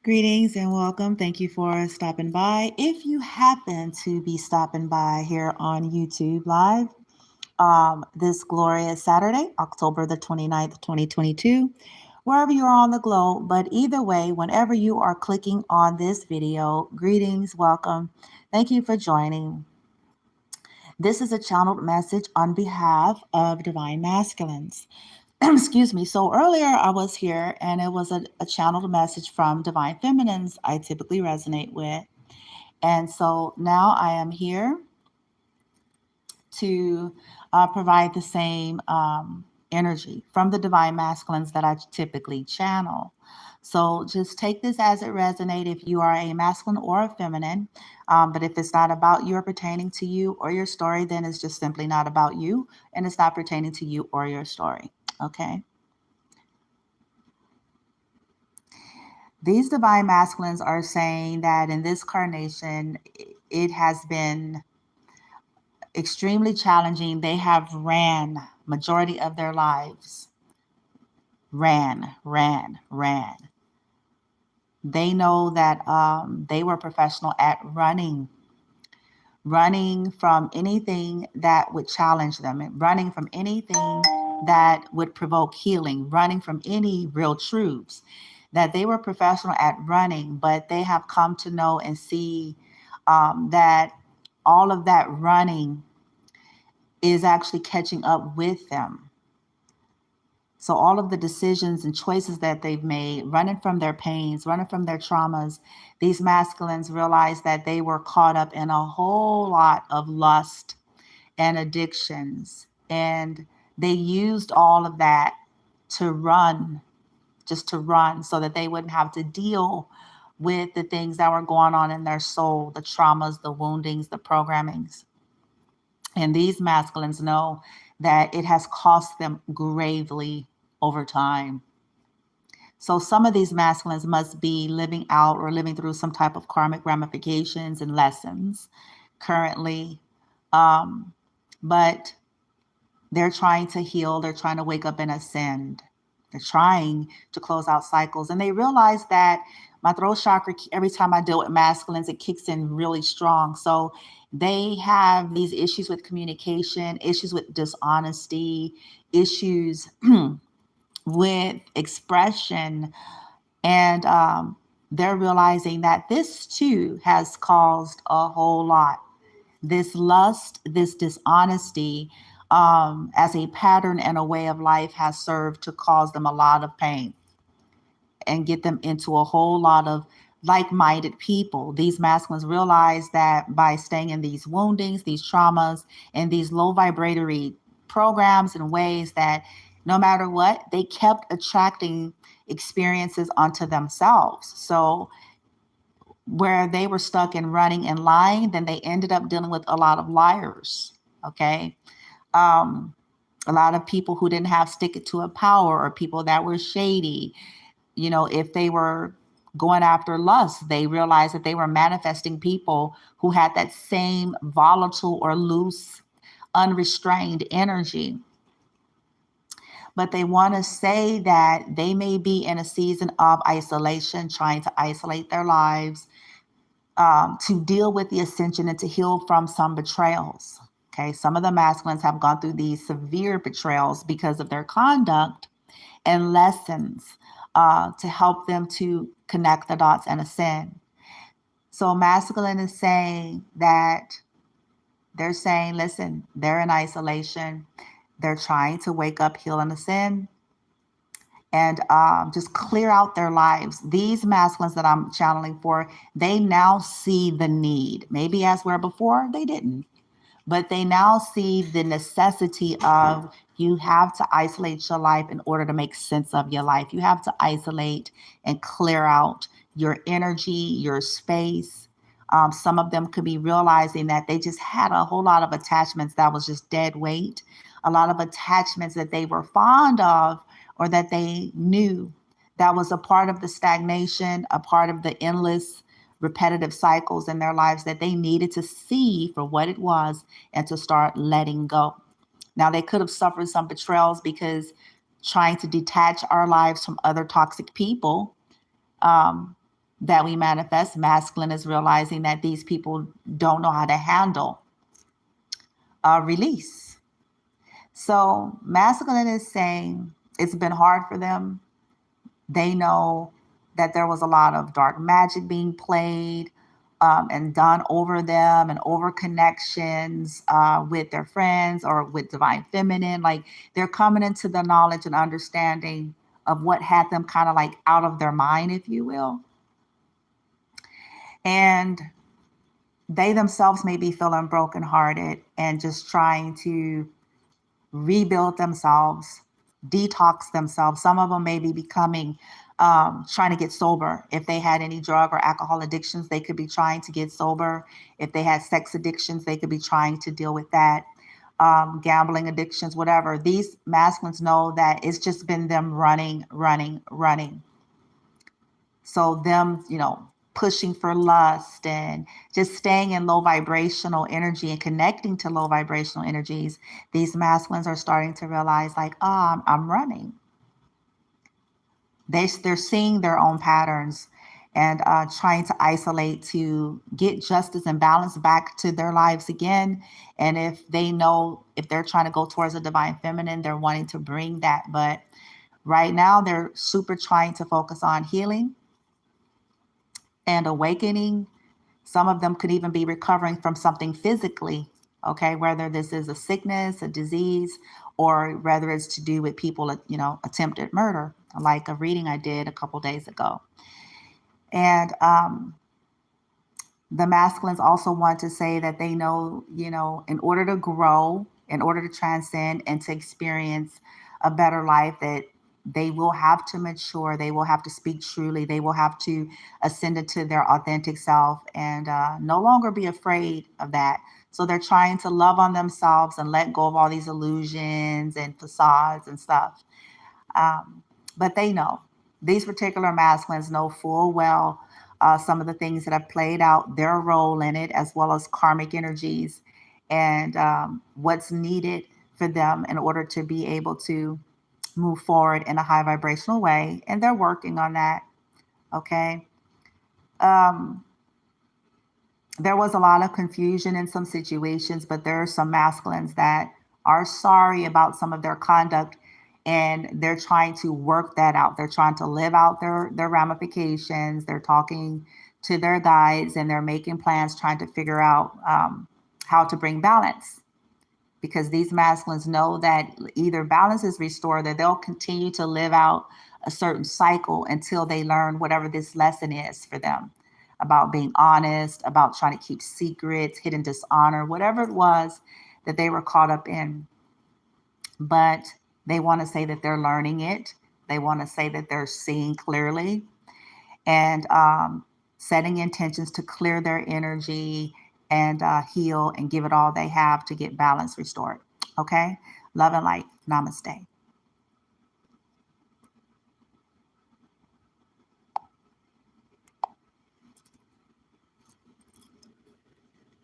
Greetings and welcome. Thank you for stopping by. If you happen to be stopping by here on YouTube Live, this glorious Saturday, October the 29th, 2022, wherever you are on the globe, but either way, whenever you are clicking on this video, greetings, welcome. Thank you for joining. This is a channeled message on behalf of Divine Masculines. Excuse me. So earlier I was here and it was a channeled message from Divine Feminines I typically resonate with. And so now I am here to provide the same energy from the Divine Masculines that I typically channel. So just take this as it resonates if you are a masculine or a feminine. But if it's not about you or pertaining to you or your story, then it's just simply not about you and it's not pertaining to you or your story. Okay. These divine masculines are saying that in this carnation, it has been extremely challenging. They have ran majority of their lives. Ran. They know that they were professional at running from anything that would challenge them, and running from anything that would provoke healing, running from any real truths. That they were professional at running, but they have come to know and see that all of that running is actually catching up with them. So all of the decisions and choices that they've made, running from their pains, running from their traumas, these masculines realized that they were caught up in a whole lot of lust and addictions. And they used all of that to run, just to run, so that they wouldn't have to deal with the things that were going on in their soul, the traumas, the woundings, the programmings. And these masculines know that it has cost them gravely over time. So some of these masculines must be living out or living through some type of karmic ramifications and lessons currently. But they're trying to heal. They're trying to wake up and ascend. They're trying to close out cycles. And they realize that my throat chakra, every time I deal with masculines, it kicks in really strong. So they have these issues with communication, issues with dishonesty, issues with expression. And they're realizing that this too has caused a whole lot. This lust, this dishonesty, as a pattern and a way of life has served to cause them a lot of pain and get them into a whole lot of like-minded people. These masculines realize that by staying in these woundings, these traumas, and these low vibratory programs and ways that no matter what, they kept attracting experiences onto themselves. So where they were stuck in running and lying, then they ended up dealing with a lot of liars. Okay. A lot of people who didn't have stick it to a power, or people that were shady. If they were going after lust, they realized that they were manifesting people who had that same volatile or loose, unrestrained energy. But they want to say that they may be in a season of isolation, trying to isolate their lives, to deal with the ascension and to heal from some betrayals. Okay, some of the masculines have gone through these severe betrayals because of their conduct and lessons to help them to connect the dots and ascend. So masculine is saying that they're saying, listen, they're in isolation. They're trying to wake up, heal, and ascend, and just clear out their lives. These masculines that I'm channeling for, they now see the need. Maybe as where before they didn't, but they now see the necessity of, you have to isolate your life in order to make sense of your life. You have to isolate and clear out your energy, your space. Some of them could be realizing that they just had a whole lot of attachments that was just dead weight, a lot of attachments that they were fond of or that they knew that was a part of the stagnation, a part of the endless repetitive cycles in their lives that they needed to see for what it was and to start letting go. Now, they could have suffered some betrayals because trying to detach our lives from other toxic people, that we manifest. Masculine is realizing that these people don't know how to handle release. So masculine is saying it's been hard for them. They know that there was a lot of dark magic being played and done over them, and over connections with their friends or with divine feminine. Like, they're coming into the knowledge and understanding of what had them kind of like out of their mind, if you will. And they themselves may be feeling brokenhearted and just trying to rebuild themselves, detox themselves. Some of them may be becoming, trying to get sober. If they had any drug or alcohol addictions, they could be trying to get sober. If they had sex addictions, they could be trying to deal with that. Gambling addictions, whatever. These masculines know that it's just been them running. So them, pushing for lust and just staying in low vibrational energy and connecting to low vibrational energies, these masculines are starting to realize, like, oh, I'm running. They're seeing their own patterns and trying to isolate to get justice and balance back to their lives again. And if they're trying to go towards a divine feminine, they're wanting to bring that. But right now, they're super trying to focus on healing and awakening. Some of them could even be recovering from something physically, okay, whether this is a sickness, a disease, or whether it's to do with people, attempted murder, like a reading I did a couple days ago. And the masculines also want to say that they know, in order to grow, in order to transcend and to experience a better life, that they will have to mature, they will have to speak truly, they will have to ascend into their authentic self and no longer be afraid of that. So they're trying to love on themselves and let go of all these illusions and facades and stuff. But they know, these particular masculines know full well some of the things that have played out, their role in it, as well as karmic energies, and what's needed for them in order to be able to move forward in a high vibrational way. And they're working on that. Okay. There was a lot of confusion in some situations, but there are some masculines that are sorry about some of their conduct, and they're trying to work that out. They're trying to live out their ramifications. They're talking to their guides and they're making plans, trying to figure out how to bring balance. Because these masculines know that either balance is restored, that they'll continue to live out a certain cycle until they learn whatever this lesson is for them about being honest, about trying to keep secrets, hidden dishonor, whatever it was that they were caught up in. But they want to say that they're learning it. They want to say that they're seeing clearly and setting intentions to clear their energy and heal and give it all they have to get balance restored. Okay? Love and light. Namaste.